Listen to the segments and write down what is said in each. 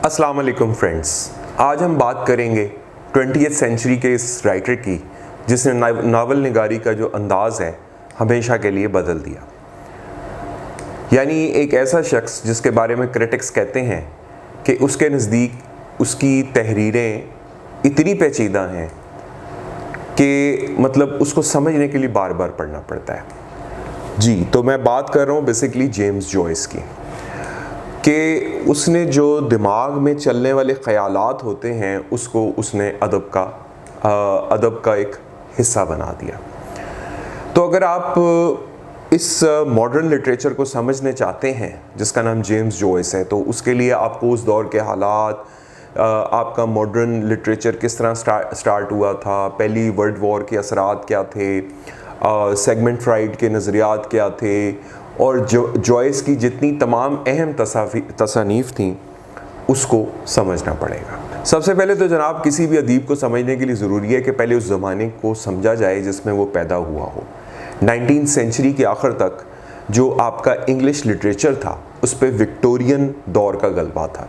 अस्सलाम वालेकुम फ्रेंड्स, आज हम बात करेंगे 20th सेंचुरी के इस राइटर की जिसने नावल निगारी का जो अंदाज़ है हमेशा के लिए बदल दिया। यानी एक ऐसा शख्स जिसके बारे में क्रिटिक्स कहते हैं कि उसके नज़दीक उसकी तहरीरें इतनी पेचीदा हैं कि मतलब उसको समझने के लिए बार बार पढ़ना पड़ता है। जी, तो मैं बात कर रहा हूँ बेसिकली जेम्स जॉयस की, कि उसने जो दिमाग में चलने वाले ख़यालात होते हैं उसको उसने अदब का एक हिस्सा बना दिया। तो अगर आप इस मॉडर्न लिटरेचर को समझने चाहते हैं जिसका नाम जेम्स जॉयस है, तो उसके लिए आपको उस दौर के हालात, आपका मॉडर्न लिटरेचर किस तरह स्टार्ट हुआ था, पहली वर्ल्ड वॉर के असरात क्या थे, सेगमेंट फ्राइड के नज़रियात क्या थे, और जॉयस की जितनी तमाम अहम तसानीफ़ थीं उसको समझना पड़ेगा। सबसे पहले तो जनाब किसी भी अदीब को समझने के लिए ज़रूरी है कि पहले उस ज़माने को समझा जाए जिसमें वो पैदा हुआ हो। 19th सेंचुरी के आखिर तक जो आपका इंग्लिश लिटरेचर था उस पर विक्टोरियन दौर का गलबा था।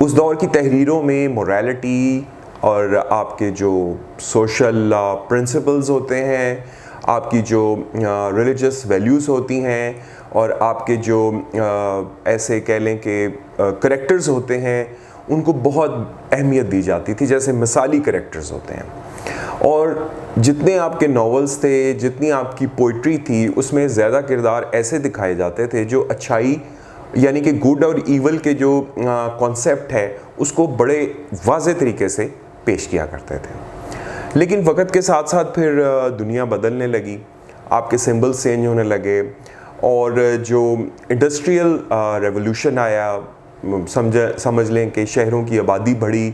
उस दौर की तहरीरों में मोरालिटी और आपके जो सोशल प्रिंसिपल्स होते हैं, आपकी जो रिलीजियस वैल्यूज़ होती हैं, और आपके जो ऐसे कह लें कि करैक्टर्स होते हैं उनको बहुत अहमियत दी जाती थी, जैसे मिसाली करैक्टर्स होते हैं। और जितने आपके नॉवेल्स थे, जितनी आपकी पोइट्री थी, उसमें ज़्यादा किरदार ऐसे दिखाए जाते थे जो अच्छाई यानी कि गुड और ईवल के जो कॉन्सेप्ट है उसको बड़े वाज़े तरीके से पेश किया करते थे। लेकिन वक्त के साथ साथ फिर दुनिया बदलने लगी, आपके सिंबल्स चेंज होने लगे, और जो इंडस्ट्रियल रेवोल्यूशन आया, समझ लें कि शहरों की आबादी बढ़ी,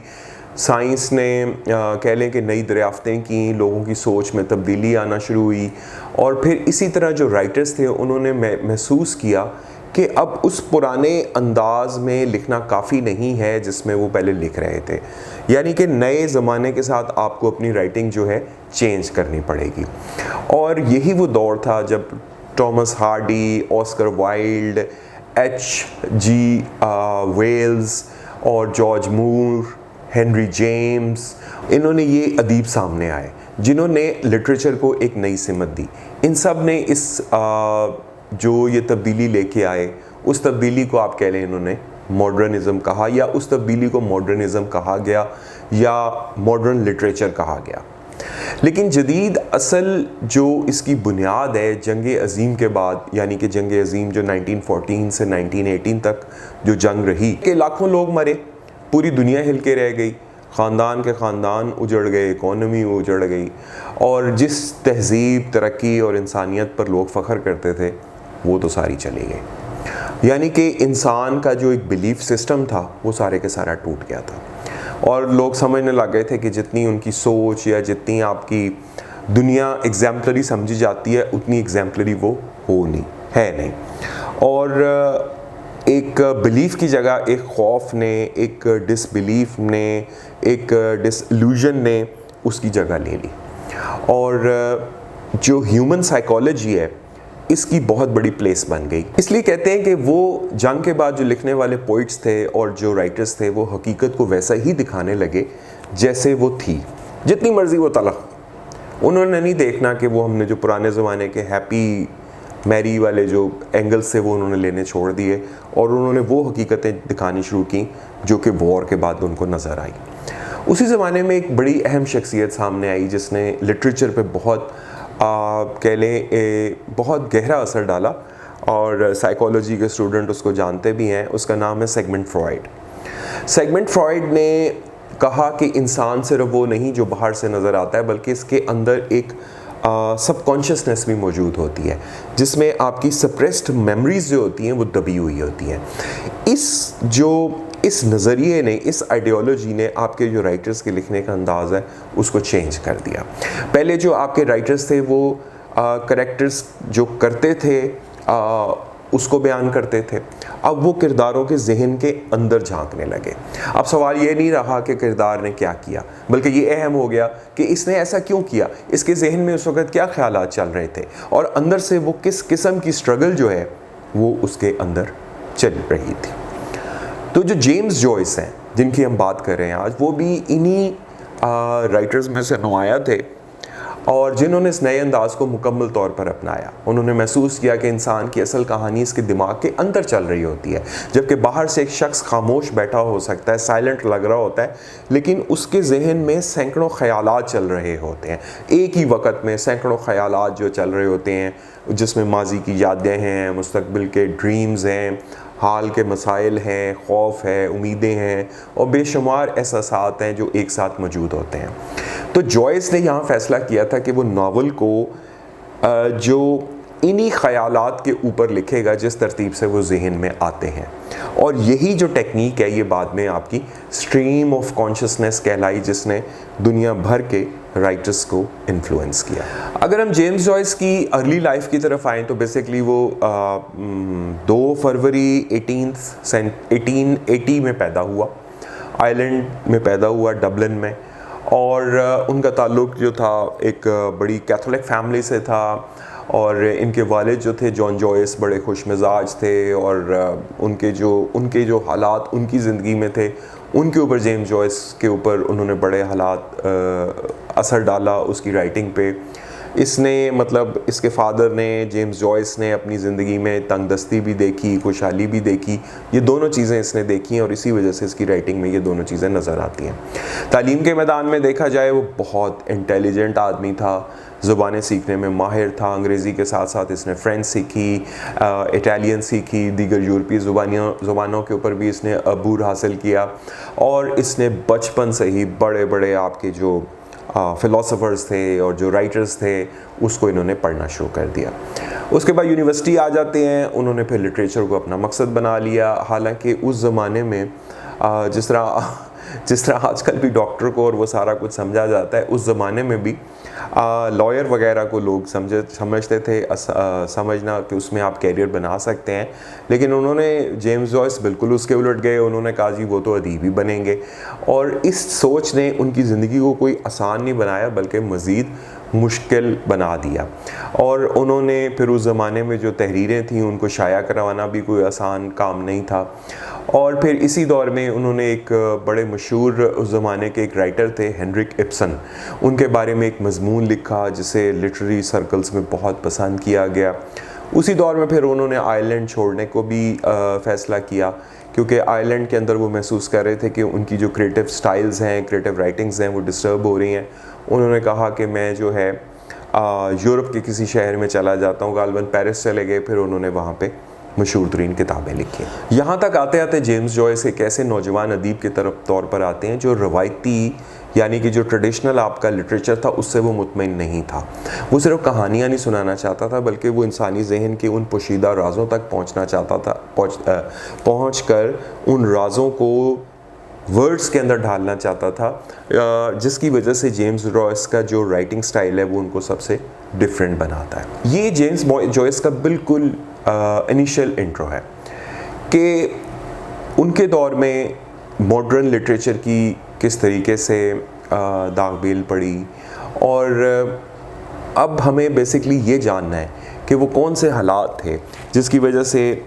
साइंस ने कह लें कि नई दरियाफ्तें की, लोगों की सोच में तब्दीली आना शुरू हुई, और फिर इसी तरह जो राइटर्स थे उन्होंने महसूस किया कि अब उस पुराने अंदाज में लिखना काफ़ी नहीं है जिसमें वो पहले लिख रहे थे। यानी कि नए ज़माने के साथ आपको अपनी राइटिंग जो है चेंज करनी पड़ेगी। और यही वो दौर था जब Thomas Hardy, Oscar Wilde, H.G. Wells और जॉर्ज मूर, हेनरी जेम्स, इन्होंने ये अदीब सामने आए जिन्होंने लिटरेचर को एक नई सिमत दी। इन सब ने इस जो ये तब्दीली लेके आए, उस तब्दीली को आप कह लें इन्होंने मॉडर्निज़म कहा, या उस तब्दीली को मॉडर्निज़म कहा गया या मॉडर्न लिटरेचर कहा गया। लेकिन जदीद असल जो इसकी बुनियाद है जंग अज़ीम के बाद, यानी कि जंग अज़ीम जो 1914 से 1918 तक जो जंग रही, कि लाखों लोग मरे, पूरी दुनिया हिल के रह गई, ख़ानदान के ख़ानदान उजड़ गए, इकॉनमी उजड़ गई, और जिस तहज़ीब, तरक्की और इंसानियत पर लोग फ़ख्र करते थे वो तो सारी चली गई। यानी कि इंसान का जो एक बिलीफ सिस्टम था वो सारे के सारा टूट गया था, और लोग समझने लग गए थे कि जितनी उनकी सोच या जितनी आपकी दुनिया एग्जाम्पलरी समझी जाती है उतनी एग्जाम्पलरी वो नहीं। और एक बिलीफ की जगह एक खौफ ने, एक डिसबिलीफ ने, एक डिसइल्यूजन ने उसकी जगह ले ली। और जो ह्यूमन साइकोलॉजी है इसकी बहुत बड़ी प्लेस बन गई। इसलिए कहते हैं कि वो जंग के बाद जो लिखने वाले पोइट्स थे और जो राइटर्स थे वो हकीकत को वैसा ही दिखाने लगे जैसे वो थी, जितनी मर्ज़ी वो तलख। उन्होंने नहीं देखना कि वो हमने जो पुराने ज़माने के हैप्पी मैरी वाले जो एंगल्स थे वो उन्होंने लेने छोड़ दिए, और उन्होंने वो हकीकतें दिखानी शुरू की जो कि वॉर के बाद उनको नज़र आई। उसी ज़माने में एक बड़ी अहम शख्सियत सामने आई जिसने लिटरेचर पे बहुत कह लें बहुत गहरा असर डाला, और साइकोलॉजी के स्टूडेंट उसको जानते भी हैं। उसका नाम है सेगमेंट फ्रॉइड। सेगमेंट फ्रॉइड ने कहा कि इंसान सिर्फ वो नहीं जो बाहर से नज़र आता है, बल्कि इसके अंदर एक सबकॉन्शियसनेस भी मौजूद होती है जिसमें आपकी सप्रेस्ड मेमोरीज जो होती हैं वो दबी हुई होती हैं। इस नज़रिए ने, इस आइडियोलॉजी ने आपके जो राइटर्स के लिखने का अंदाज़ है उसको चेंज कर दिया। पहले जो आपके राइटर्स थे वो करैक्टर्स जो करते थे उसको बयान करते थे, अब वो किरदारों के जहन के अंदर झांकने लगे। अब सवाल ये नहीं रहा कि किरदार ने क्या किया, बल्कि ये अहम हो गया कि इसने ऐसा क्यों किया, इसके जहन में उस वक़्त क्या ख्यालात चल रहे थे, और अंदर से वो किस किस्म की स्ट्रगल जो है वो उसके अंदर चल रही थी। तो जो जेम्स जॉयस हैं जिनकी हम बात कर रहे हैं आज, वो भी इन्हीं राइटर्स में से नुमाया थे और जिन्होंने इस नए अंदाज को मुकम्मल तौर पर अपनाया। उन्होंने महसूस किया कि इंसान की असल कहानी इसके दिमाग के अंदर चल रही होती है, जबकि बाहर से एक शख्स खामोश बैठा हो सकता है, साइलेंट लग रहा होता है, लेकिन उसके जहन में सैकड़ों ख्यालात चल रहे होते हैं। एक ही वक्त में सैकड़ों ख्यालात जो चल रहे होते हैं, जिसमें माजी की यादें हैं, मुस्तकबिल के ड्रीम्स हैं, हाल के मसाइल हैं, खौफ है, उम्मीदें हैं और बेशुमार एहसासात हैं जो एक साथ मौजूद होते हैं। तो जॉयस ने यहाँ फ़ैसला किया था कि वो नावल को जो इन्हीं ख़यालात के ऊपर लिखेगा जिस तरतीब से वो जहन में आते हैं, और यही जो टेक्निक है ये बाद में आपकी स्ट्रीम ऑफ कॉन्शियसनेस कहलाई, जिसने दुनिया भर के राइटर्स को इन्फ्लुएंस किया। अगर हम जेम्स जॉयस की अर्ली लाइफ की तरफ आएँ तो बेसिकली वो 2 फरवरी 1880 में पैदा हुआ, आयरलैंड में पैदा हुआ, डबलिन में, और उनका ताल्लुक़ जो था एक बड़ी कैथोलिक फैमिली से था, और इनके वालिद जो थे जॉन जॉयस बड़े खुश मिजाज थे, और उनके जो हालात उनकी ज़िंदगी में थे उनके ऊपर जेम्स जॉयस के ऊपर उन्होंने बड़े हालात असर डाला उसकी राइटिंग पे। इसके फ़ादर ने, जेम्स जॉयस ने अपनी ज़िंदगी में तंगदस्ती भी देखी, खुशहाली भी देखी, ये दोनों चीज़ें इसने देखी हैं और इसी वजह से इसकी राइटिंग में ये दोनों चीज़ें नज़र आती हैं। तालीम के मैदान में देखा जाए वो बहुत इंटेलिजेंट आदमी था, ज़ुबानें सीखने में माहिर था, अंग्रेज़ी के साथ साथ इसने फ्रेंच सीखी, इटालियन सीखी, दीगर यूरोपीय ज़ुबानों के ऊपर भी इसने अबूर हासिल किया, और इसने बचपन से ही बड़े बड़े आपके जो फ़िलासफ़र्स थे और जो राइटर्स थे उसको इन्होंने पढ़ना शुरू कर दिया। उसके बाद यूनिवर्सिटी आ जाते हैं, उन्होंने फिर लिटरेचर को अपना मकसद बना लिया। हालांकि उस ज़माने में जिस तरह आजकल भी डॉक्टर को और वो सारा कुछ समझा जाता है, उस ज़माने में भी लॉयर वगैरह को लोग समझते थे, समझना कि उसमें आप कैरियर बना सकते हैं। लेकिन उन्होंने, जेम्स जॉयस बिल्कुल उसके उलट गए, उन्होंने कहा जी वो तो अदीब ही बनेंगे, और इस सोच ने उनकी ज़िंदगी को कोई आसान नहीं बनाया बल्कि मज़ीद मुश्किल बना दिया। और उन्होंने फिर उस ज़माने में जो तहरीरें थीं उनको शाया करवाना भी कोई आसान काम नहीं था। और फिर इसी दौर में उन्होंने एक बड़े मशहूर उस ज़माने के एक राइटर थे हेनरिक इब्सन, उनके बारे में एक मज़मून लिखा जिसे लिटरेरी सर्कल्स में बहुत पसंद किया गया। उसी दौर में फिर उन्होंने आयरलैंड छोड़ने को भी फ़ैसला किया, क्योंकि आयरलैंड के अंदर वो महसूस कर रहे थे कि उनकी जो क्रिएटिव स्टाइल्स हैं, क्रिएटिव राइटिंग्स हैं, वो डिस्टर्ब हो रही हैं। उन्होंने कहा कि मैं जो है यूरोप के किसी शहर में चला जाता हूँ, गालिबन पेरिस चले गए, फिर उन्होंने वहाँ पे मशहूर तरीन किताबें लिखी। यहाँ तक आते आते जेम्स जॉयस एक ऐसे नौजवान अदीब के तौर पर आते हैं जो रवायती यानी कि जो ट्रेडिशनल आपका लिटरेचर था उससे वो मुतमईन नहीं था। वो सिर्फ कहानियाँ नहीं सुनाना चाहता था, बल्कि वो इंसानी जहन के उन पोशीदा राज़ों तक पहुँचना चाहता था, पहुँच कर उन राज़ों को वर्ड्स के अंदर ढालना चाहता था, जिसकी वजह से जेम्स जॉयस का जो राइटिंग स्टाइल है वो उनको सबसे डिफरेंट बनाता है। ये जेम्स जॉयस का बिल्कुल इनिशियल इंट्रो है कि उनके दौर में मॉडर्न लिटरेचर की किस तरीके से दागबेल पड़ी, और अब हमें बेसिकली ये जानना है कि वो कौन से हालात थे जिसकी वजह से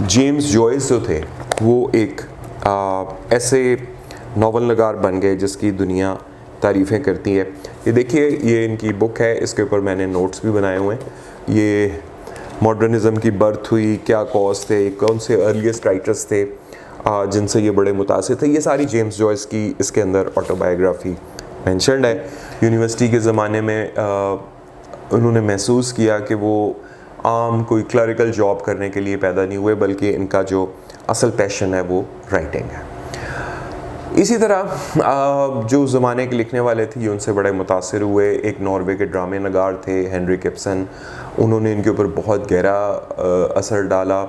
जेम्स जॉयस जो थे वो एक ऐसे नावल नगार बन गए जिसकी दुनिया तारीफ़ें करती है। ये देखिए, ये इनकी बुक है, इसके ऊपर मैंने नोट्स भी बनाए हुए हैं। ये मॉडर्निज़म की बर्थ हुई, क्या कॉज थे, कौन से अर्लीस्ट राइटर्स थे जिनसे ये बड़े मुतासिर थे, ये सारी जेम्स जॉयस की इसके अंदर ऑटोबायोग्राफी मेंशन्ड है। यूनिवर्सिटी के ज़माने में उन्होंने महसूस किया कि वो आम कोई क्लरिकल जॉब करने के लिए पैदा नहीं हुए, बल्कि इनका जो असल पैशन है वो राइटिंग है। इसी तरह जो ज़माने के लिखने वाले थे ये उनसे बड़े मुतासिर हुए। एक नॉर्वे के ड्रामे नगार थे हेनरिक इब्सन, उन्होंने इनके ऊपर बहुत गहरा असर डाला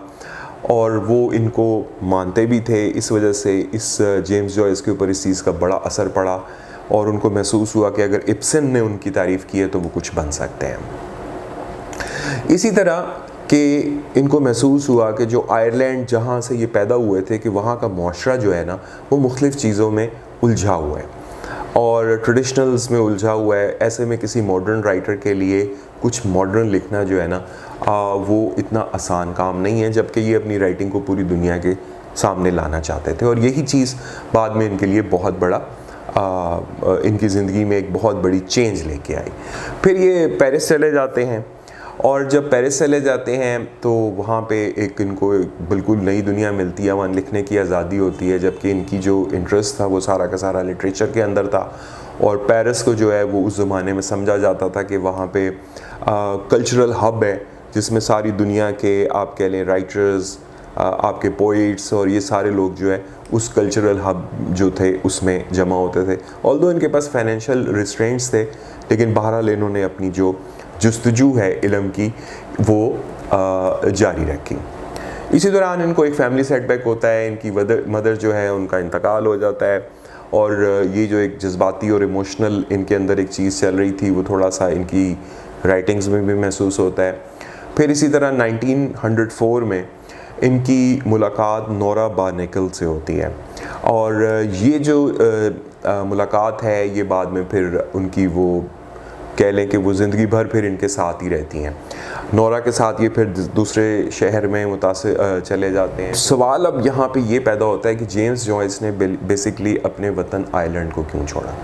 और वो इनको मानते भी थे। इस वजह से इस जेम्स जॉयस के ऊपर इस चीज़ का बड़ा असर पड़ा और उनको महसूस हुआ कि अगर इब्सन ने उनकी तारीफ़ की है तो वो कुछ बन सकते हैं। इसी तरह कि इनको महसूस हुआ कि जो आयरलैंड जहाँ से ये पैदा हुए थे कि वहाँ का मुआशरा जो है ना वो मुख्तलिफ़ चीज़ों में उलझा हुआ है और ट्रेडिशनल्स में उलझा हुआ है। ऐसे में किसी मॉडर्न राइटर के लिए कुछ मॉडर्न लिखना जो है ना वो इतना आसान काम नहीं है, जबकि ये अपनी राइटिंग को पूरी दुनिया के सामने लाना चाहते थे, और यही चीज़ बाद में इनके लिए बहुत बड़ा इनकी ज़िंदगी में एक बहुत बड़ी चेंज लेके आई। फिर ये पेरिस चले जाते हैं, और जब पेरिस चले जाते हैं तो वहाँ पे एक इनको बिल्कुल नई दुनिया मिलती है, वहाँ लिखने की आज़ादी होती है, जबकि इनकी जो इंटरेस्ट था वो सारा का सारा लिटरेचर के अंदर था। और पेरिस को जो है वो उस ज़माने में समझा जाता था कि वहाँ पे कल्चरल हब है, जिसमें सारी दुनिया के आप कह लें राइटर्स, आपके पोइट्स और ये सारे लोग जो है उस कल्चरल हब जो थे उसमें जमा होते थे। ऑल्दो इनके पास फाइनेंशियल रिस्ट्रेंट्स थे, लेकिन बहरहाल इन्होंने अपनी जो जुस्तजू है इल्म की वो जारी रखी। इसी दौरान इनको एक फैमिली सेटबैक होता है, इनकी मदर जो है उनका इंतकाल हो जाता है, और ये जो एक जज्बाती और इमोशनल इनके अंदर एक चीज़ चल रही थी वो थोड़ा सा इनकी राइटिंग्स में भी महसूस होता है। फिर इसी तरह 1904 में इनकी मुलाकात नोरा बार्नेकल से होती है, और ये जो मुलाकात है ये बाद में फिर उनकी वो कह लें कि वो ज़िंदगी भर फिर इनके साथ ही रहती हैं। नोरा के साथ ये फिर दूसरे शहर में मुतासिर चले जाते हैं। सवाल अब यहाँ पे ये पैदा होता है कि जेम्स जॉयस ने बेसिकली अपने वतन आयरलैंड को क्यों छोड़ा।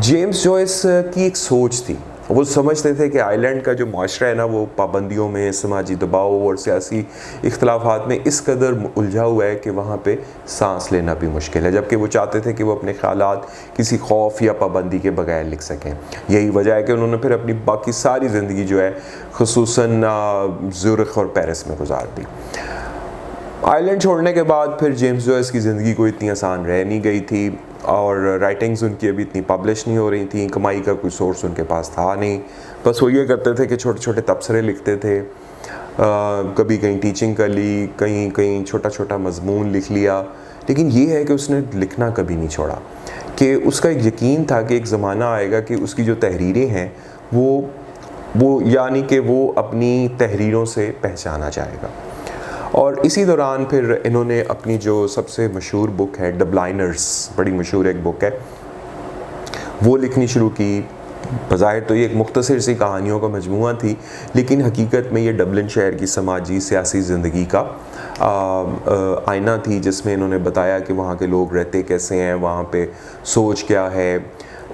जेम्स जॉयस की एक सोच थी, वो समझते थे कि आयरलैंड का जो माशरा है ना वो पाबंदियों में, समाजी दबाव और सियासी इख्तलाफात में इस कदर उलझा हुआ है कि वहाँ पे सांस लेना भी मुश्किल है, जबकि वो चाहते थे कि वो अपने ख़यालात किसी खौफ या पाबंदी के बगैर लिख सकें। यही वजह है कि उन्होंने फिर अपनी बाकी सारी ज़िंदगी जो है खुसूसन ज़ुरिख और पेरिस में गुजार दी। आयरलैंड छोड़ने के बाद फिर जेम्स जॉयस की ज़िंदगी कोई इतनी आसान रह नहीं गई थी, और राइटिंग्स उनकी अभी इतनी पब्लिश नहीं हो रही थी, कमाई का कोई सोर्स उनके पास था नहीं। बस वो ये करते थे कि छोटे छोटे तबसरे लिखते थे, कभी कहीं टीचिंग कर ली, कहीं कहीं छोटा छोटा मजमून लिख लिया, लेकिन ये है कि उसने लिखना कभी नहीं छोड़ा, कि उसका एक यकीन था कि एक ज़माना आएगा कि उसकी जो तहरीरें हैं वो यानी कि वो अपनी तहरीरों से पहचाना जाएगा। और इसी दौरान फिर इन्होंने अपनी जो सबसे मशहूर बुक है द ब्लाइंडर्स, बड़ी मशहूर एक बुक है, वो लिखनी शुरू की। बज़ाहिर तो ये एक मुख्तसर सी कहानियों का मजमूआ थी, लेकिन हकीकत में ये डबलिन शहर की समाजी सियासी ज़िंदगी का आईना थी, जिसमें इन्होंने बताया कि वहाँ के लोग रहते कैसे हैं, वहाँ पे सोच क्या है,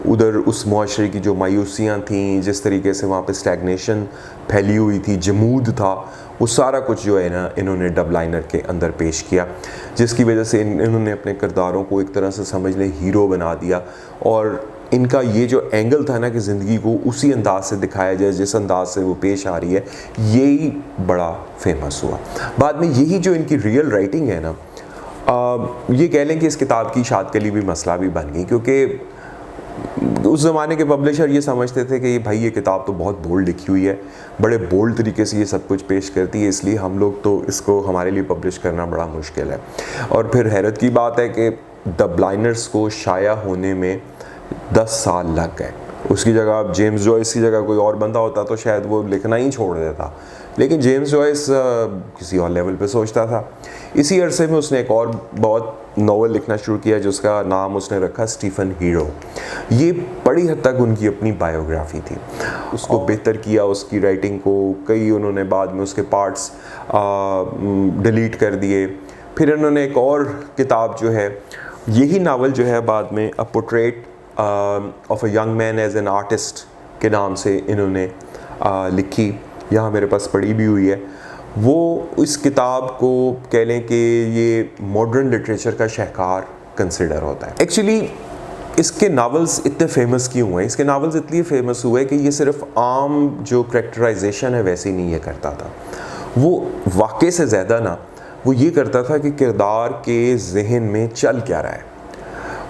उधर उस मुआशरे की जो मायूसियाँ थीं, जिस तरीके से वहाँ पे स्टैग्नेशन फैली हुई थी, जमूद था, वो सारा कुछ जो है ना इन्होंने डबलाइनर के अंदर पेश किया, जिसकी वजह से इन्होंने अपने किरदारों को एक तरह से समझ लें हीरो बना दिया। और इनका ये जो एंगल था ना कि ज़िंदगी को उसी अंदाज से दिखाया जाए जिस अंदाज से वो पेश आ रही है, यही बड़ा फेमस हुआ। बाद में यही जो इनकी रियल राइटिंग है ना, ये कह लें कि इस किताब की शाद के लिए भी मसला भी बन गई, क्योंकि उस ज़माने के पब्लिशर ये समझते थे कि भाई ये किताब तो बहुत बोल्ड लिखी हुई है, बड़े बोल्ड तरीके से ये सब कुछ पेश करती है, इसलिए हम लोग तो इसको हमारे लिए पब्लिश करना बड़ा मुश्किल है। और फिर हैरत की बात है कि द ब्लाइंडर्स को शाया होने में 10 साल लग गए। उसकी जगह अब जेम्स जॉयस की जगह कोई और बंदा होता तो शायद वो लिखना ही छोड़ देता, लेकिन जेम्स जॉयस किसी और लेवल पे सोचता था। इसी अरसे में उसने एक और बहुत नावल लिखना शुरू किया, जिसका नाम उसने रखा स्टीफन हीरो। ये बड़ी हद तक उनकी अपनी बायोग्राफी थी, उसको बेहतर किया, उसकी राइटिंग को कई उन्होंने बाद में उसके पार्ट्स डिलीट कर दिए। फिर इन्होंने एक और किताब जो है, यही नावल जो है बाद में a portrait of a young man as an artist के नाम से इन्होंने लिखी, यहाँ मेरे पास पढ़ी भी हुई है। वो इस किताब को कह लें कि ये मॉडर्न लिटरेचर का शाहकार कंसिडर होता है। एक्चुअली इसके नावल्स इतने फेमस क्यों हुए? इसके नावल्स इसलिए फेमस हुए कि ये सिर्फ आम जो करैक्टराइजेशन है वैसे नहीं ये करता था, वो वाक़े से ज़्यादा ना वो ये करता था कि किरदार के जहन में चल क्या रहा है।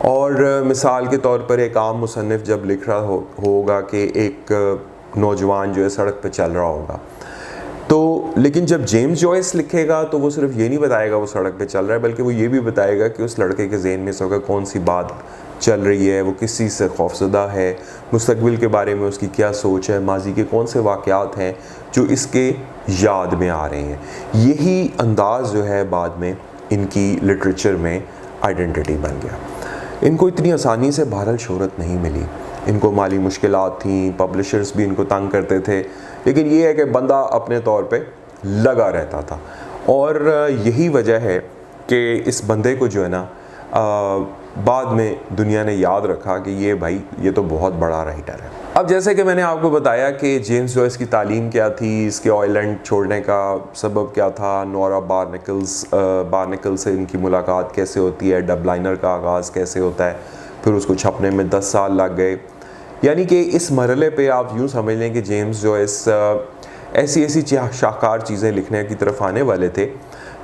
और मिसाल के तौर पर एक आम मुसन्निफ़ जब लिख रहा होगा कि एक नौजवान जो है सड़क पे चल रहा होगा, तो लेकिन जब जेम्स जॉयस लिखेगा तो वो सिर्फ ये नहीं बताएगा वो सड़क पे चल रहा है, बल्कि वो ये भी बताएगा कि उस लड़के के जहन में इस वक्त कौन सी बात चल रही है, वो किस चीज़ से खौफज़दा है, मुस्तकबिल के बारे में उसकी क्या सोच है, माजी के कौन से वाक़यात हैं जो इसके याद में आ रहे हैं। यही अंदाज़ जो है बाद में इनकी लिटरेचर में आइडेंटिटी बन गया। इनको इतनी आसानी से बहरहाल शोहरत नहीं मिली, इनको माली मुश्किलात थी, पब्लिशर्स भी इनको तंग करते थे, लेकिन ये है कि बंदा अपने तौर पे लगा रहता था। और यही वजह है कि इस बंदे को जो है ना बाद में दुनिया ने याद रखा कि ये भाई ये तो बहुत बड़ा राइटर है। अब जैसे कि मैंने आपको बताया कि जेम्स जॉयस की तालीम क्या थी, इसके आइलैंड छोड़ने का सबब क्या था, नोरा बार्नेकल से इनकी मुलाकात कैसे होती है, डबलाइनर का आगाज़ कैसे होता है, फिर उसको छपने में 10 साल लग गए। यानी कि इस मरहले पे आप यूँ समझ लें कि जेम्स जॉयस ऐसी शाहकार चीज़ें लिखने की तरफ आने वाले थे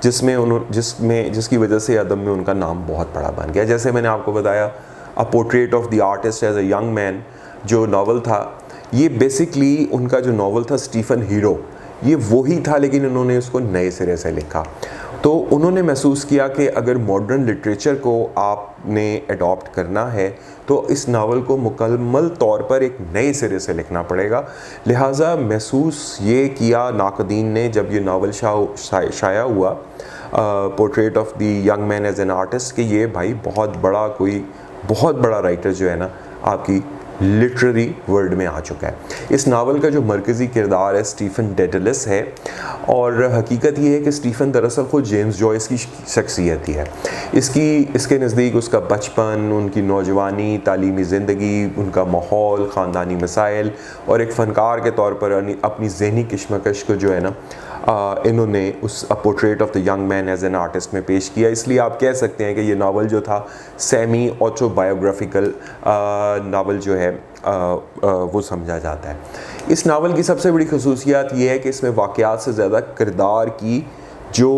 जिसकी वजह से अदब में उनका नाम बहुत बड़ा बन गया। जैसे मैंने आपको बताया a portrait of the artist as a young man जो नावल था, ये बेसिकली उनका जो नावल था स्टीफन हीरो, ये वही था लेकिन उन्होंने उसको नए सिरे से लिखा। तो उन्होंने महसूस किया कि अगर मॉडर्न लिटरेचर को आपने अडॉप्ट करना है तो इस नावल को मुकम्मल तौर पर एक नए सिरे से लिखना पड़ेगा। लिहाजा महसूस ये किया नाकदीन ने जब ये नावल शाया हुआ portrait of the young man as an artist कि ये भाई बहुत बड़ा राइटर जो है ना आपकी लिटरेरी वर्ल्ड में आ चुका है। इस नावल का जो मरकज़ी किरदार है स्टीफन डेडलस है, और हकीकत ये है कि स्टीफन दरअसल खुद जेम्स जॉयस की शख्सियत ही है। इसके नज़दीक उसका बचपन, उनकी नौजवानी, तालीमी ज़िंदगी, उनका माहौल, ख़ानदानी मसाइल और एक फ़नकार के तौर पर अपनी ज़हनी कश्मकश को जो है ना इन्होंने उस a portrait of the young man as an artist में पेश किया। इसलिए आप कह सकते हैं कि ये नावल जो था सेमी ऑटोबायोग्राफिकल नावल जो है वो समझा जाता है। इस नावल की सबसे बड़ी खसूसियात ये है कि इसमें वाक़यात से ज़्यादा किरदार की जो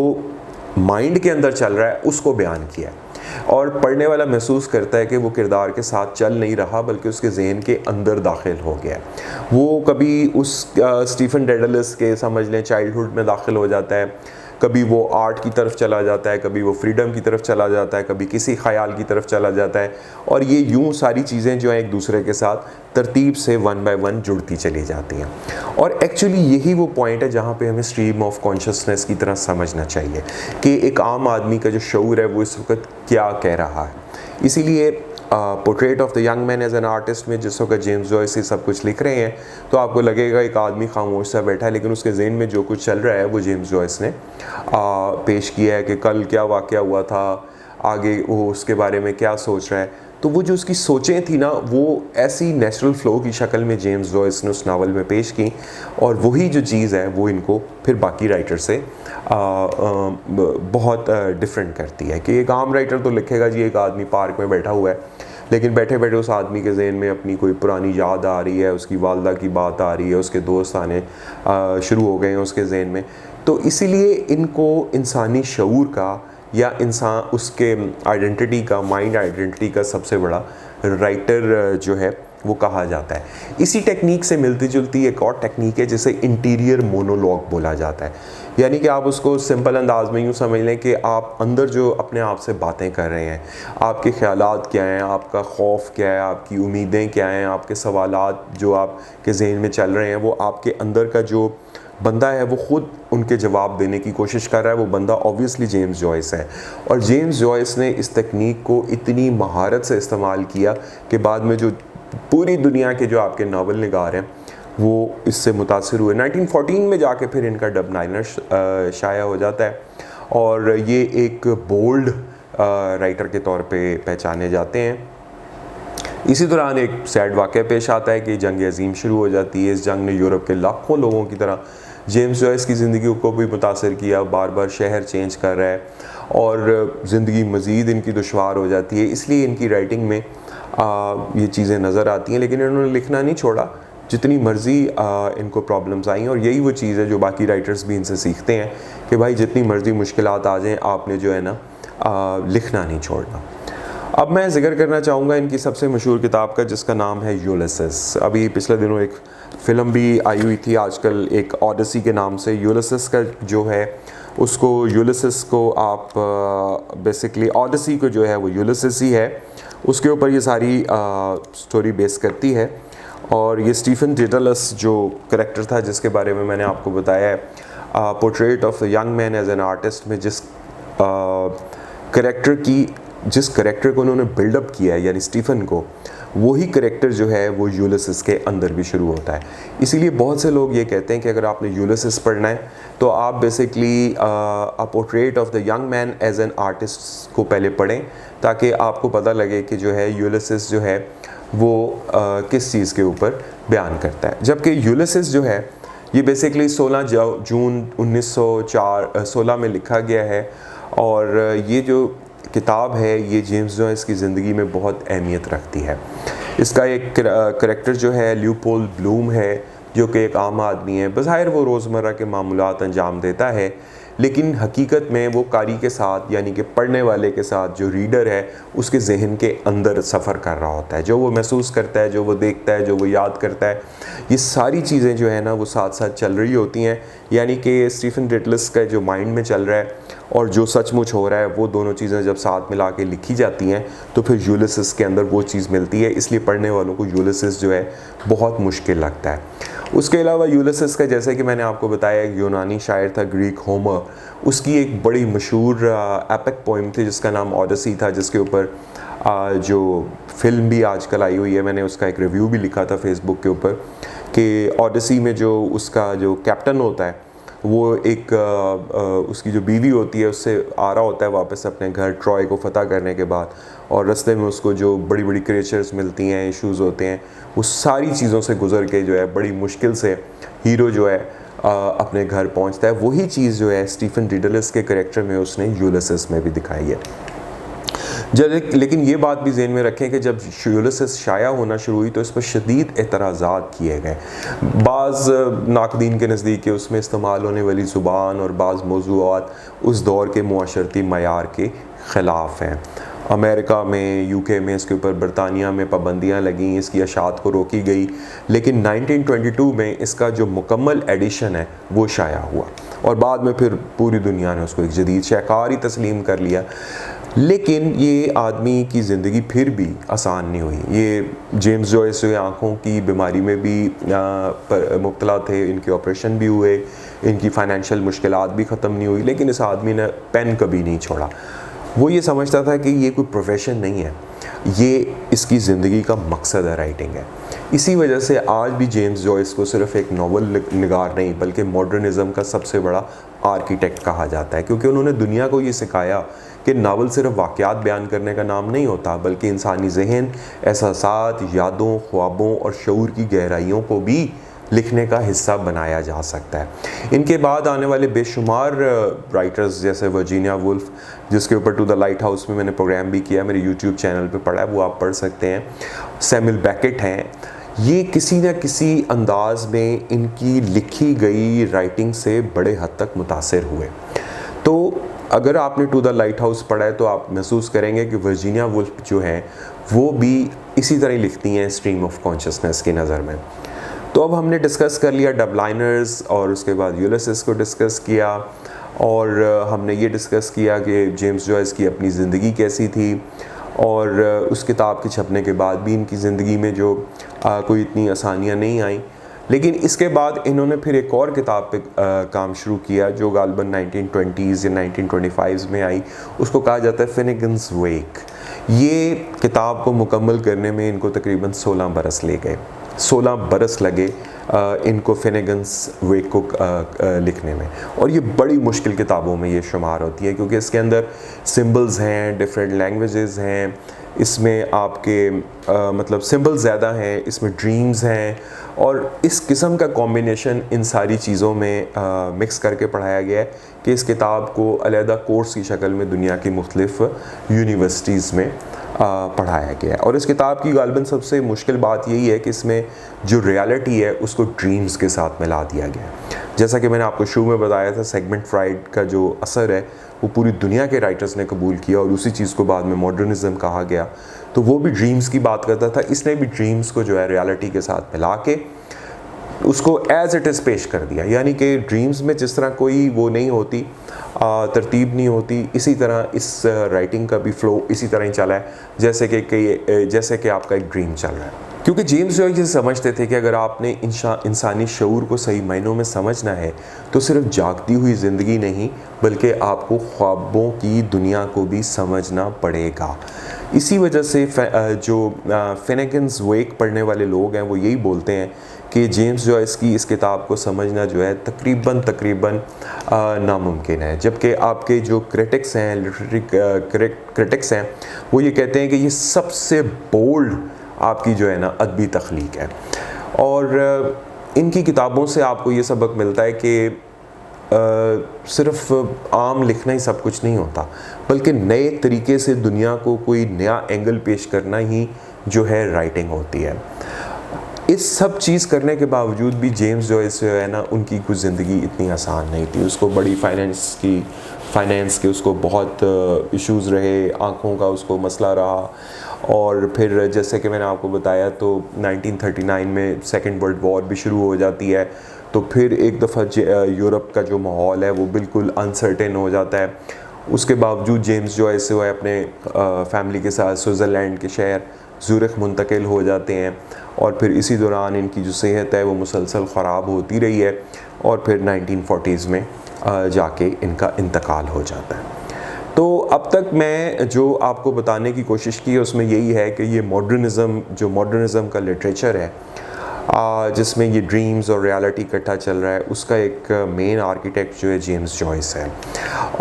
माइंड के अंदर चल रहा है उसको बयान किया है, और पढ़ने वाला महसूस करता है कि वो किरदार के साथ चल नहीं रहा बल्कि उसके जहन के अंदर दाखिल हो गया। वो कभी उस स्टीफन डेडलस के समझ लें चाइल्डहुड में दाखिल हो जाता है, कभी वो आर्ट की तरफ चला जाता है, कभी वो फ्रीडम की तरफ चला जाता है, कभी किसी ख्याल की तरफ चला जाता है, और ये यूं सारी चीज़ें जो हैं एक दूसरे के साथ तरतीब से वन बाय वन जुड़ती चली जाती हैं। और एक्चुअली यही वो पॉइंट है जहाँ पे हमें स्ट्रीम ऑफ कॉन्शियसनेस की तरह समझना चाहिए कि एक आम आदमी का जो शऊर है वो इस वक्त क्या कह रहा है। इसीलिए portrait of the young man as an artist में जिस वक्त जेम्स जॉयस ये सब कुछ लिख रहे हैं तो आपको लगेगा एक आदमी खामोश सा बैठा है, लेकिन उसके जहन में जो कुछ चल रहा है वो जेम्स जॉयस ने पेश किया है कि कल क्या वाक़या हुआ था, आगे वो उसके बारे में क्या सोच रहा है। तो वो जो उसकी सोचें थी ना वो ऐसी नेचुरल फ़्लो की शक्ल में जेम्स जॉयस ने उस नावल में पेश की, और वही जो चीज़ है वो इनको फिर बाकी राइटर से बहुत डिफरेंट करती है कि एक आम राइटर तो लिखेगा जी एक आदमी पार्क में बैठा हुआ है, लेकिन बैठे बैठे उस आदमी के जहन में अपनी कोई पुरानी याद आ रही है, उसकी वालदा की बात आ रही है, उसके दोस्त आने शुरू हो गए हैं उसके जहन में। तो इसीलिए इनको इंसानी शऊर का या इंसान उसके आइडेंटिटी का, माइंड आइडेंटिटी का सबसे बड़ा राइटर जो है वो कहा जाता है। इसी टेक्निक से मिलती जुलती एक और टेक्निक है जिसे इंटीरियर मोनोलॉग बोला जाता है। यानी कि आप उसको सिंपल अंदाज में यूँ समझ लें कि आप अंदर जो अपने आप से बातें कर रहे हैं, आपके ख्यालात क्या हैं, आपका खौफ क्या है, आपकी उम्मीदें क्या हैं, आपके सवालात जो आपके जहन में चल रहे हैं, वो आपके अंदर का जो बंदा है वो ख़ुद उनके जवाब देने की कोशिश कर रहा है। वो बंदा ऑब्वियसली जेम्स जॉयस है, और जेम्स जॉयस ने इस तकनीक को इतनी महारत से इस्तेमाल किया कि बाद में जो पूरी दुनिया के जो आपके नावल निगार हैं वो इससे मुतासिर हुए। 1914 में जाके फिर इनका डबलाइनर शाया हो जाता है, और ये एक बोल्ड राइटर के तौर पे पहचाने जाते हैं। इसी दौरान एक सैड वाक़या पेश आता है कि जंग अज़ीम शुरू हो जाती है। इस जंग ने यूरोप के लाखों लोगों की तरह जेम्स जॉयस की ज़िंदगी को भी मुतासर किया, बार बार शहर चेंज कर रहा है और ज़िंदगी मज़ीद इनकी दुश्वार हो जाती है। इसलिए इनकी राइटिंग में ये चीज़ें नज़र आती हैं, लेकिन इन्होंने लिखना नहीं छोड़ा, जितनी मर्ज़ी इनको प्रॉब्लम्स आई। और यही वो चीज़ है जो बाकी राइटर्स भी इनसे सीखते हैं कि भाई जितनी मर्ज़ी मुश्किलात आ जाएँ आपने जो है ना लिखना नहीं छोड़ना। अब मैं जिक्र करना चाहूँगा इनकी सबसे मशहूर किताब का जिसका नाम है यूलिसिस। अभी पिछले दिनों एक फ़िल्म भी आई हुई थी आजकल एक ऑडिसी के नाम से। यूलिसिस का जो है उसको यूलिसिस को आप बेसिकली ऑडिसी को जो है वो यूलिसिस ही है, उसके ऊपर ये सारी स्टोरी बेस करती है। और ये स्टीफन डेडलस जो करैक्टर था जिसके बारे में मैंने आपको बताया है portrait of the young man as an artist में, जिस करैक्टर की जिस करेक्टर को उन्होंने बिल्डअप किया है यानी स्टीफन को, वही करेक्टर जो है वो यूलिसिस के अंदर भी शुरू होता है। इसीलिए बहुत से लोग ये कहते हैं कि अगर आपने यूलिसिस पढ़ना है तो आप basically a portrait of the young man as an artist को पहले पढ़ें, ताकि आपको पता लगे कि जो है यूलिसिस जो है वो किस चीज़ के ऊपर बयान करता है। जबकि यूलिसिस जो है ये बेसिकली 16 जून 1916 में लिखा गया है, और ये जो किताब है ये जेम्स जॉयस की ज़िंदगी में बहुत अहमियत रखती है। इसका एक करेक्टर जो है ल्यूपोल्ड ब्लूम है, जो कि एक आम आदमी है। बज़ाहिर वो रोज़मर्रा के मामूलात अंजाम देता है, लेकिन हकीकत में वो कारी के साथ यानी कि पढ़ने वाले के साथ, जो रीडर है उसके जहन के अंदर सफ़र कर रहा होता है। जो वो महसूस करता है, जो वो देखता है, जो वो याद करता है, ये सारी चीज़ें जो है ना वो साथ साथ चल रही होती हैं। यानी कि स्टीफन डिटलिस का जो माइंड में चल रहा है और जो सचमुच हो रहा है, वो दोनों चीज़ें जब साथ मिला के लिखी जाती हैं तो फिर यूलिसिस के अंदर वो चीज़ मिलती है। इसलिए पढ़ने वालों को यूलिसिस जो है बहुत मुश्किल लगता है। उसके अलावा यूलिसिस का, जैसे कि मैंने आपको बताया, एक यूनानी शायर था ग्रीक होमर, उसकी एक बड़ी मशहूर एपिक पोइम थी जिसका नाम ओडिसी था, जिसके ऊपर जो फिल्म भी आजकल आई हुई है। मैंने उसका एक रिव्यू भी लिखा था फेसबुक के ऊपर कि ओडिसी में जो उसका जो कैप्टन होता है वो एक उसकी जो बीवी होती है उससे आ रहा होता है वापस अपने घर ट्रॉय को फ़तह करने के बाद, और रास्ते में उसको जो बड़ी बड़ी क्रिएचर्स मिलती हैं, इश्यूज़ होते हैं, वो सारी चीज़ों से गुजर के जो है बड़ी मुश्किल से हीरो जो है अपने घर पहुंचता है। वही चीज़ जो है स्टीफन डिटलिस के करेक्टर में उसने यूलिसिस में भी दिखाई है। लेकिन ये बात भी ज़हन में रखें कि जब यूलिसिस शाया होना शुरू हुई तो इस पर शदीद एतराज़ात किए गए। बाज़ नाकदीन के नज़दीक उसमें इस्तेमाल होने वाली ज़ुबान और बाज़ मौज़ूआत उस दौर के मुआशरती मयार के ख़िलाफ़ हैं। अमेरिका में, यूके में इसके ऊपर, बरतानिया में पाबंदियाँ लगी, इसकी अशात को रोकी गई, लेकिन 1922 में इसका जो मुकम्मल एडिशन है वो शाया हुआ, और बाद में फिर पूरी दुनिया ने उसको एक जदीद शाहकार ही तस्लीम कर लिया। लेकिन ये आदमी की ज़िंदगी फिर भी आसान नहीं हुई। ये जेम्स जॉयस जो आँखों की बीमारी में भी मुब्तला थे, इनके ऑपरेशन भी हुए, इनकी फ़ाइनेंशियल मुश्किलात भी ख़त्म नहीं हुई, लेकिन इस आदमी ने पेन कभी नहीं छोड़ा। वो ये समझता था कि ये कोई प्रोफेशन नहीं है, ये इसकी ज़िंदगी का मकसद है, राइटिंग है। इसी वजह से आज भी जेम्स जॉयस को सिर्फ एक नावल निगार नहीं बल्कि मॉडर्निज़म का सबसे बड़ा आर्किटेक्ट कहा जाता है, क्योंकि उन्होंने दुनिया को ये सिखाया कि नावल सिर्फ वाक़यात बयान करने का नाम नहीं होता, बल्कि इंसानी ज़हन, एहसासात, यादों, ख्वाबों और शऊर की गहराइयों को भी लिखने का हिस्सा बनाया जा सकता है। इनके बाद आने वाले बेशुमार राइटर्स जैसे वर्जीनिया वुल्फ, जिसके ऊपर टू द लाइट हाउस में मैंने प्रोग्राम भी किया, मेरे यूट्यूब चैनल पे पढ़ा है, वो आप पढ़ सकते हैं। सैमुअल बेकेट हैं, ये किसी न किसी अंदाज में इनकी लिखी गई राइटिंग से बड़े हद तक मुतासिर हुए। तो अगर आपने टू द लाइट हाउस पढ़ा है तो आप महसूस करेंगे कि वर्जीनिया वुल्फ जो हैं वो भी इसी तरह लिखती हैं स्ट्रीम ऑफ कॉन्शियसनेस की नज़र में। तो अब हमने डिस्कस कर लिया डबलाइनर्स, और उसके बाद यूलिसिस को डिस्कस किया, और हमने ये डिस्कस किया कि जेम्स जॉयस की अपनी ज़िंदगी कैसी थी, और उस किताब के छपने के बाद भी इनकी ज़िंदगी में जो कोई इतनी आसानियाँ नहीं आई। लेकिन इसके बाद इन्होंने फिर एक और किताब पे काम शुरू किया जो गालिबन 1920s या 1925 में आई, उसको कहा जाता है फिनेगन्स वेक। ये किताब को मुकम्मल करने में इनको तकरीबन 16 बरस ले गए, 16 बरस लगे इनको फिनेगन्स वेक को लिखने में, और ये बड़ी मुश्किल किताबों में ये शुमार होती है, क्योंकि इसके अंदर सिंबल्स हैं, डिफरेंट लैंग्वेजेस हैं, इसमें आपके मतलब सिंबल ज़्यादा हैं, इसमें ड्रीम्स हैं, और इस किस्म का कॉम्बिनेशन इन सारी चीज़ों में मिक्स करके पढ़ाया गया है कि इस किताब को अलहदा कोर्स की शक्ल में दुनिया की मुख्तलिफ यूनिवर्सिटीज़ में पढ़ाया गया है। और इस किताब की गालिबन सबसे मुश्किल बात यही है कि इसमें जो रियलिटी है उसको ड्रीम्स के साथ मिला दिया गया है। जैसा कि मैंने आपको शुरू में बताया था, सेगमेंट फ्राइड का जो असर है वो पूरी दुनिया के राइटर्स ने कबूल किया, और उसी चीज़ को बाद में मॉडर्निज़म कहा गया। तो वो भी ड्रीम्स की बात करता था, इसने भी ड्रीम्स को जो है रियलिटी के साथ मिला के उसको एज इट इज़ पेश कर दिया। यानी कि ड्रीम्स में जिस तरह कोई वो नहीं होती, तरतीब नहीं होती, इसी तरह इस राइटिंग का भी फ़्लो इसी तरह ही चला है जैसे कि आपका एक ड्रीम चल रहा है। क्योंकि जेम्स जॉयस ये समझते थे कि अगर आपने इंसानी शऊर को सही मायनों में समझना है तो सिर्फ जागती हुई ज़िंदगी नहीं बल्कि आपको ख्वाबों की दुनिया को भी समझना पड़ेगा। इसी वजह से जो फिनेगन्स वेक पढ़ने वाले लोग हैं वो यही बोलते हैं कि जेम्स जॉयस की इस किताब को समझना जो है तकरीबन नामुमकिन है। जबकि आपके जो क्रिटिक्स हैं, लिटरेरी क्रिटिक्स हैं, वो ये कहते हैं कि ये सबसे बोल्ड आपकी जो है ना अदबी तख्लीक है। और इनकी किताबों से आपको ये सबक मिलता है कि सिर्फ आम लिखना ही सब कुछ नहीं होता, बल्कि नए तरीके से दुनिया को कोई नया एंगल पेश करना ही जो है राइटिंग होती है। इस सब चीज़ करने के बावजूद भी जेम्स जॉयस जो है ना, उनकी कुछ ज़िंदगी इतनी आसान नहीं थी। उसको बड़ी फाइनेंस के उसको बहुत इश्यूज़ रहे, आँखों का उसको मसला रहा। और फिर जैसे कि मैंने आपको बताया तो 1939 में सेकेंड वर्ल्ड वॉर भी शुरू हो जाती है। तो फिर एक दफ़ा यूरोप का जो माहौल है वो बिल्कुल अनसर्टेन हो जाता है। उसके बावजूद जेम्स जॉयस जो है अपने फैमिली के साथ स्विट्ज़रलैंड के शहर ज़ूरिख मुंतकिल हो जाते हैं। और फिर इसी दौरान इनकी जो सेहत है वो मुसलसल ख़राब होती रही है और फिर 1940s में जाके इनका इंतकाल हो जाता है। तो अब तक मैं जो आपको बताने की कोशिश की है उसमें यही है कि ये मॉडर्निज़म का लिटरेचर है, जिसमें ये ड्रीम्स और रियलिटी इकट्ठा चल रहा है, उसका एक मेन आर्किटेक्ट जो है जेम्स जॉयस है।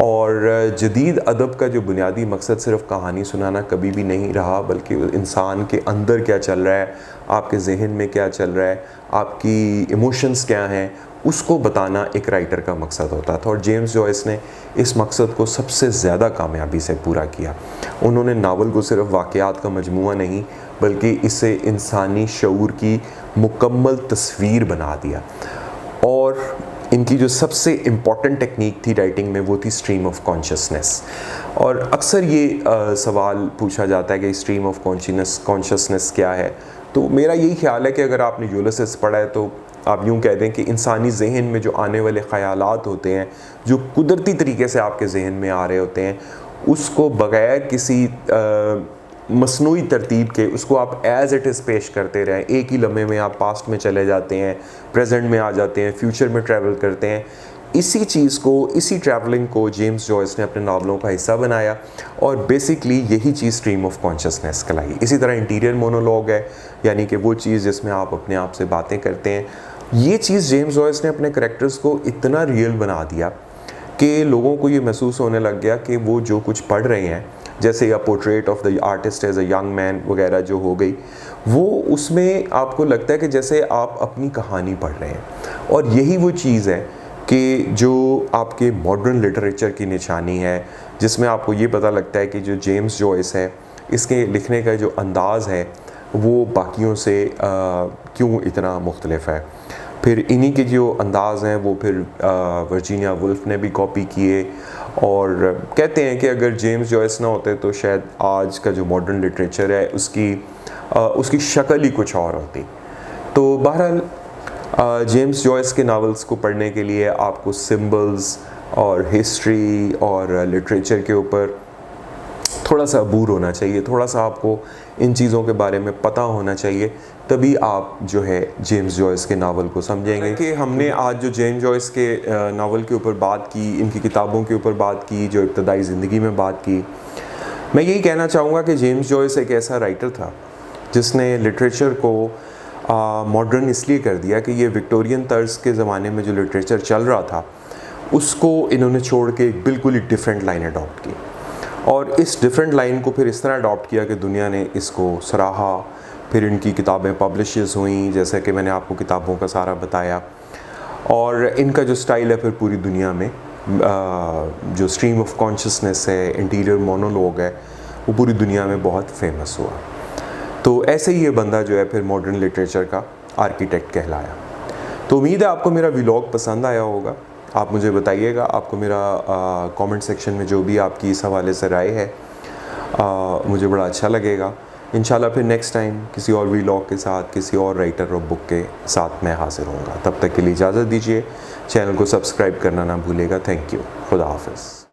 और जदीद अदब का जो बुनियादी मकसद सिर्फ कहानी सुनाना कभी भी नहीं रहा, बल्कि इंसान के अंदर क्या चल रहा है, आपके जहन में क्या चल रहा है, आपकी इमोशंस क्या हैं, उसको बताना एक राइटर का मकसद होता था। और जेम्स जॉयस ने इस मकसद को सबसे ज़्यादा कामयाबी से पूरा किया। उन्होंने नावल को सिर्फ वाक़यात का मजमूआ नहीं बल्कि इसे इंसानी शऊर की मुकम्मल तस्वीर बना दिया। और इनकी जो सबसे इम्पॉर्टेंट टेक्निक थी राइटिंग में वो थी स्ट्रीम ऑफ कॉन्शियसनेस। और अक्सर ये सवाल पूछा जाता है कि स्ट्रीम ऑफ कॉन्शियसनेस क्या है। तो मेरा यही ख्याल है कि अगर आपने यूलिसिस पढ़ा है तो आप यूँ कह दें कि इंसानी जहन में जो आने वाले ख़यालात होते हैं, जो कुदरती तरीके से आपके जहन में आ रहे होते हैं, उसको बग़ैर किसी मसनूई तरतीब के उसको आप एज़ इट इज़ पेश करते रहें। एक ही लम्हे में आप पास्ट में चले जाते हैं, प्रेजेंट में आ जाते हैं, फ्यूचर में ट्रैवल करते हैं। इसी ट्रैवलिंग को जेम्स जॉयस ने अपने नावलों का हिस्सा बनाया और बेसिकली यही चीज़ स्ट्रीम ऑफ कॉन्शियसनेस कहलाई। इसी तरह इंटीरियर मोनोलॉग है, यानी कि वो चीज़ जिसमें आप अपने आप से बातें करते हैं। ये चीज़ जेम्स जॉयस ने अपने करैक्टर्स को इतना रियल बना दिया कि लोगों को ये महसूस होने लग गया कि वो जो कुछ पढ़ रहे हैं, जैसे या portrait of the artist as a young man वगैरह जो हो गई, वो उसमें आपको लगता है कि जैसे आप अपनी कहानी पढ़ रहे हैं। और यही वो चीज़ है कि जो आपके मॉडर्न लिटरेचर की निशानी है, जिसमें आपको ये पता लगता है कि जो जेम्स जॉयस है, इसके लिखने का जो अंदाज़ है वो बाकियों से क्यों इतना मुख्तलिफ है। फिर इन्हीं के जो अंदाज़ हैं वो फिर वर्जीनिया वुल्फ ने भी कॉपी किए। और कहते हैं कि अगर जेम्स जॉयस ना होते तो शायद आज का जो मॉडर्न लिटरेचर है उसकी शक्ल ही कुछ और होती। तो बहरहाल जेम्स जॉयस के नावल्स को पढ़ने के लिए आपको सिंबल्स और हिस्ट्री और लिटरेचर के ऊपर थोड़ा सा अबूर होना चाहिए, थोड़ा सा आपको इन चीज़ों के बारे में पता होना चाहिए, तभी आप जो है जेम्स जॉयस के नावल को समझेंगे। कि हमने आज जो जेम्स जॉयस के नावल के ऊपर बात की, इनकी किताबों के ऊपर बात की, जो इब्तदाई ज़िंदगी में बात की, मैं यही कहना चाहूँगा कि जेम्स जॉयस एक ऐसा राइटर था जिसने लिटरेचर को मॉडर्न इसलिए कर दिया कि ये विक्टोरियन तर्ज के ज़माने में जो लिटरेचर चल रहा था उसको इन्होंने छोड़ के एक बिल्कुल ही डिफरेंट लाइन अडॉप्ट की। और इस डिफरेंट लाइन को फिर इस तरह अडॉप्ट किया कि दुनिया ने इसको सराहा। फिर इनकी किताबें पब्लिशेस हुई, जैसे कि मैंने आपको किताबों का सारा बताया। और इनका जो स्टाइल है फिर पूरी दुनिया में जो स्ट्रीम ऑफ कॉन्शियसनेस है, इंटीरियर मोनोलॉग है, वो पूरी दुनिया में बहुत फेमस हुआ। तो ऐसे ही ये बंदा जो है फिर मॉडर्न लिटरेचर का आर्किटेक्ट कहलाया। तो उम्मीद है आपको मेरा व्लॉग पसंद आया होगा। आप मुझे बताइएगा, आपको मेरा कमेंट सेक्शन में जो भी आपकी इस हवाले से राय है मुझे बड़ा अच्छा लगेगा। इंशाल्लाह फिर नेक्स्ट टाइम किसी और व्लॉग के साथ, किसी और राइटर और बुक के साथ मैं हाजिर होऊंगा। तब तक के लिए इजाज़त दीजिए। चैनल को सब्सक्राइब करना ना भूलेगा। Thank you. खुदा हाफिज़।